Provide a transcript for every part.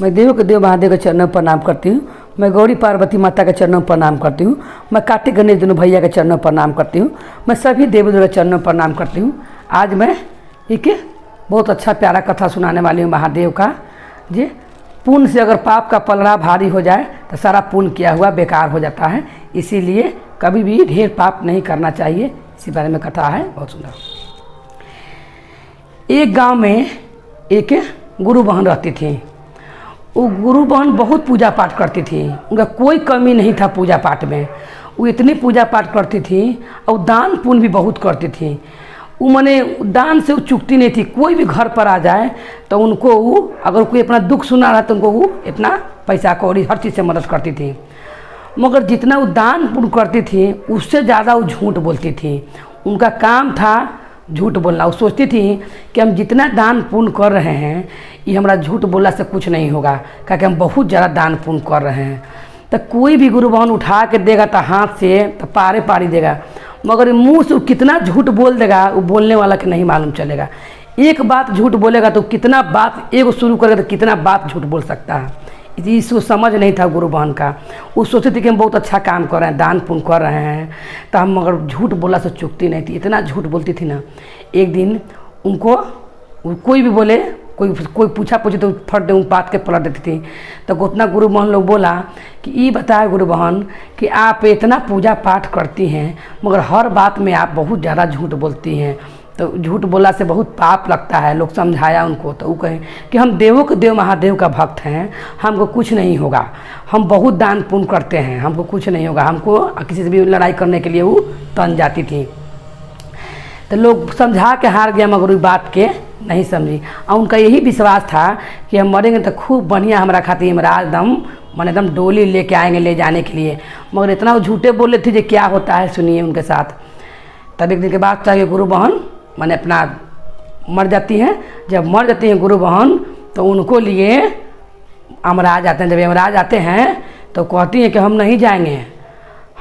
मैं देव के देव महादेव के चरणों में प्रणाम करती हूँ। मैं गौरी पार्वती माता के चरणों में प्रणाम करती हूँ। मैं कार्तिक गणेश दोनों भैया के चरणों में प्रणाम करती हूँ। मैं सभी देव देवता के चरणों में प्रणाम करती हूँ। आज मैं एक बहुत अच्छा प्यारा कथा सुनाने वाली हूँ महादेव का। जी, पुण्य से अगर पाप का पलड़ा भारी हो जाए तो सारा पुण्य किया हुआ बेकार हो जाता है, इसीलिए कभी भी ढेर पाप नहीं करना चाहिए। इसी बारे में कथा है, बहुत सुंदर। एक गांव में एक गुरु बहन रहती थी। वो गुरु बहन बहुत पूजा पाठ करती थी, उनका कोई कमी नहीं था पूजा पाठ में। वो इतनी पूजा पाठ करती थी और दान पुण्य भी बहुत करती थी। वो मने दान से वो चूकती नहीं थी। कोई भी घर पर आ जाए तो उनको वो अगर कोई अपना दुख सुना रहा तो उनको वो इतना पैसा कौड़ी हर चीज़ से मदद करती थी। मगर जितना वो दान पुण्य करती थी उससे ज़्यादा वो झूठ बोलती थी। उनका काम था झूठ बोलना। वो सोचती थी कि हम जितना दान पुण्य कर रहे हैं ये हमारा झूठ बोलने से कुछ नहीं होगा, क्योंकि हम बहुत ज़्यादा दान पुण्य कर रहे हैं। तो कोई भी गुरु बहन उठा के देगा तो हाथ से तो पारे पारी देगा, मगर मुंह से वो कितना झूठ बोल देगा वो बोलने वाला के नहीं मालूम चलेगा। एक बात झूठ बोलेगा तो कितना बात एगो शुरू करेगा तो कितना बात झूठ बोल सकता है। इसको समझ नहीं था गुरु बहन का। वो सोचते थे कि हम बहुत अच्छा काम कर रहे हैं, दान पुण्य कर रहे हैं, तो हम मगर झूठ बोला से चुकती नहीं थी। इतना झूठ बोलती थी ना। एक दिन उनको कोई भी बोले, कोई पूछा तो फट दे पात के पलट देती थी। तो उतना गुरु बहन लोग बोला कि ये बताए गुरु बहन कि आप इतना पूजा पाठ करती हैं मगर हर बात में आप बहुत ज़्यादा झूठ बोलती हैं, तो झूठ बोला से बहुत पाप लगता है। लोग समझाया उनको तो वो कहे कि हम देवों के देव महादेव का भक्त हैं, हमको कुछ नहीं होगा, हम बहुत दान पुण्य करते हैं, हमको कुछ नहीं होगा। हमको किसी से भी लड़ाई करने के लिए वो तन जाती थी। तो लोग समझा के हार गया मगर उस बात के नहीं समझी। और उनका यही विश्वास था कि हम मरेंगे तो खूब बढ़िया हमारा खातिर हमारा एकदम डोली लेके आएंगे ले जाने के लिए। मगर इतना वो झूठे बोले थे जो क्या होता है सुनिए उनके साथ। तब एक दिन के बाद चाहिए गुरु बहन मैंने अपना मर जाती हैं। जब मर जाती हैं गुरु बहन तो उनको लिए यमराज आते हैं। जब यमराज आते हैं तो कहती हैं कि हम नहीं जाएंगे,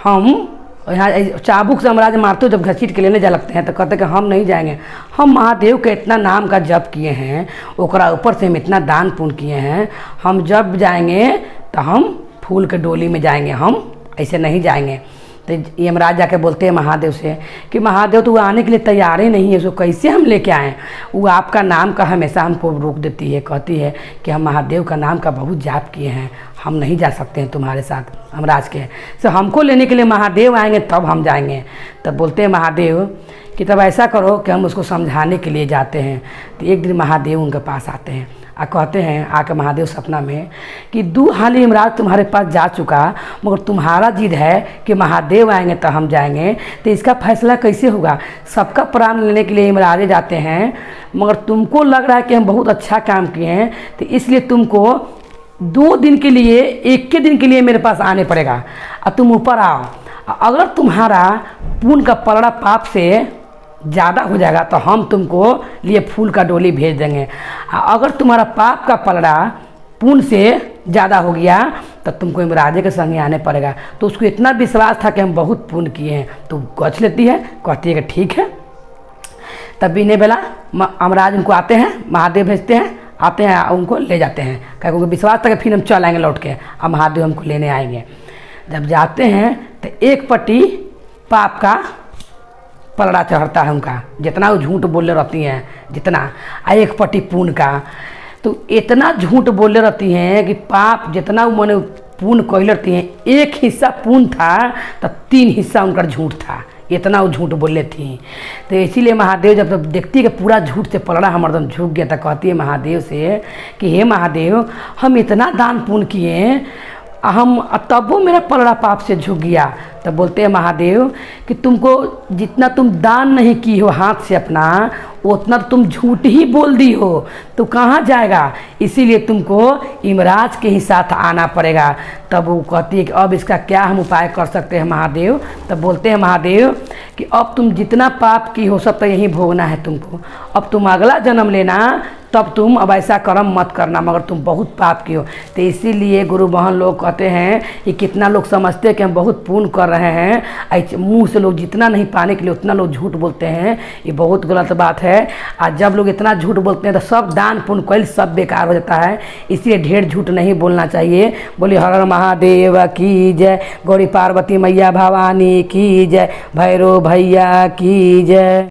हम यहाँ चाबुक से यमराज मारते हो जब घसीट के लेने जा लगते हैं तो कहते हैं कि हम नहीं जाएंगे, हम महादेव के इतना नाम का जप किए हैं, ओकरा ऊपर से हम इतना दान पुण्य किए हैं, हम जब जाएंगे तो हम फूल के डोली में जाएंगे, हम ऐसे नहीं जाएंगे। तो यमराज जाके बोलते हैं महादेव से कि महादेव तो वो आने के लिए तैयार ही नहीं है, उसको कैसे हम लेके आएँ। वो आपका नाम का हमेशा हमको रोक देती है, कहती है कि हम महादेव का नाम का बहुत जाप किए हैं, हम नहीं जा सकते हैं तुम्हारे साथ यमराज के। तो हमको लेने के लिए महादेव आएंगे तब हम जाएंगे। तब बोलते हैं महादेव कि तब ऐसा करो कि हम उसको समझाने के लिए जाते हैं। तो एक दिन महादेव उनके पास आते हैं और कहते हैं आके महादेव सपना में कि 2 हाली यमराज तुम्हारे पास जा चुका, मगर तुम्हारा जिद है कि महादेव आएंगे तो हम जाएंगे, तो इसका फैसला कैसे होगा। सबका प्राण लेने के लिए यमराजे जाते हैं, मगर तुमको लग रहा है कि हम बहुत अच्छा काम किए हैं, तो इसलिए तुमको 2 दिन के लिए 1 के दिन के लिए मेरे पास आने पड़ेगा और तुम ऊपर आओ। अगर तुम्हारा पुण्य का पलड़ा पाप से ज़्यादा हो जाएगा तो हम तुमको लिए फूल का डोली भेज देंगे। अगर तुम्हारा पाप का पलड़ा पुण्य से ज़्यादा हो गया तो तुमको यमराजे के संगे आने पड़ेगा। तो उसको इतना विश्वास था कि हम बहुत पुण्य किए हैं, तो गछ लेती है, कहती है कि ठीक है। तब बीने बेला यमराज उनको आते हैं, महादेव भेजते हैं, आते हैं उनको ले जाते हैं, क्या उनको विश्वास था कि फिर हम चल आएंगे लौट के, अब महादेव हमको लेने आएंगे। जब जाते हैं तो एक पट्टी पाप का पलड़ा चढ़ता है उनका, जितना वो झूठ बोले रहती हैं जितना, एक पट्टी पुण्य का। तो इतना झूठ बोले रहती हैं कि पाप जितना वो मैंने पुण्य कहले रहती हैं, 1 हिस्सा पुण्य था तो 3 हिस्सा उनका झूठ था, इतना वो झूठ बोले थी। तो इसीलिए महादेव जब देखती है कि पूरा झूठ से पलड़ा हम एकदम झुक गया, तो कहती है महादेव से कि हे महादेव हम इतना दान पुण्य किए हम तब मेरा पलड़ा पाप से झुक गया। तब बोलते हैं महादेव कि तुमको जितना तुम दान नहीं की हो हाथ से अपना उतना तुम झूठ ही बोल दी हो, तो कहाँ जाएगा, इसीलिए तुमको यमराज के ही साथ आना पड़ेगा। तब वो कहती है कि अब इसका क्या हम उपाय कर सकते हैं महादेव। तब बोलते हैं महादेव कि अब तुम जितना पाप की हो सब तो यहीं भोगना है तुमको, अब तुम अगला जन्म लेना तब तुम अब ऐसा कर्म मत करना, मगर तुम बहुत पाप किए हो। तो इसीलिए गुरु बहन लोग कहते हैं कि कितना लोग समझते हैं कि हम बहुत पुण्य कर रहे हैं, ऐसे मुँह से लोग जितना नहीं पाने के लिए उतना लोग झूठ बोलते हैं, ये बहुत गलत बात है। आज जब लोग इतना झूठ बोलते हैं तो सब दान पुण्य कैल सब बेकार हो जाता है। इसलिए ढेर झूठ नहीं बोलना चाहिए। बोलिए हर हर महादेव की जय, गौरी पार्वती मैया भवानी की जय, भैरव भैया की जय।